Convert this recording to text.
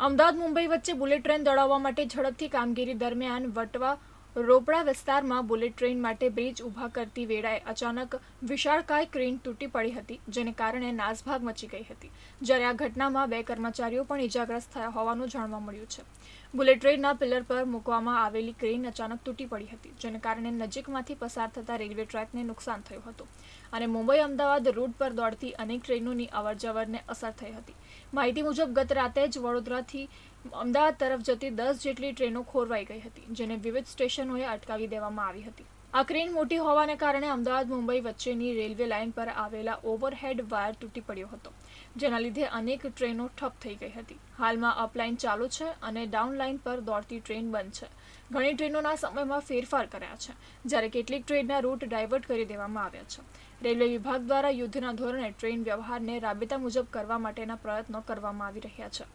અમદાવાદ મુંબઈ વચ્ચે bullet train દોડાવવા માટે ઝડપથી કામગીરી દરમિયાન વટવા રોપડા વિસ્તારમાં બુલેટ ટ્રેન માટે બ્રિજ ઊભા કરતી વેળાએ અચાનક વિશાળકાય ક્રેન તૂટી પડી હતી, જેને કારણે નાસભાગ મચી ગઈ હતી. જ્યારે આ ઘટનામાં 2 કર્મચારીઓ પણ ઇજાગ્રસ્ત થયા હોવાનું જાણવા મળ્યું છે. બુલેટ ટ્રેનના પિલર પર મૂકવામાં આવેલી ક્રેન અચાનક તૂટી પડી હતી, જેને કારણે નજીકમાંથી પસાર થતા રેલવે ટ્રેકને નુકસાન થયું હતું અને મુંબઈ અમદાવાદ રૂટ પર દોડતી અનેક ટ્રેનોની અવરજવરને અસર થઈ હતી. માહિતી મુજબ ગત રાતે જ વડોદરાથી અમદાવાદ તરફ જતી 10 જેટલી ટ્રેનો ખોરવાઈ ગઈ હતી, જેને વિવિધ સ્ટેશનોએ અટકાવી દેવામાં આવી હતી. આ ક્રેન મોટી હોવાને કારણે અમદાવાદ મુંબઈ વચ્ચેની રેલવે લાઇન પર આવેલા ઓવરહેડ વાયર તૂટી પડ્યો હતો, જેના લીધે અનેક ટ્રેનો ઠપ થઈ ગઈ હતી. હાલમાં અપલાઇન ચાલુ છે અને ડાઉન લાઇન પર દોડતી ટ્રેન બંધ છે. ઘણી ટ્રેનોના સમયમાં ફેરફાર કર્યા છે, જ્યારે કેટલીક ટ્રેનના રૂટ ડાયવર્ટ કરી દેવામાં આવ્યા છે. રેલવે વિભાગ દ્વારા યુદ્ધના ધોરણે ટ્રેન વ્યવહારને રાબેતા મુજબ કરવા માટેના પ્રયત્નો કરવામાં આવી રહ્યા છે.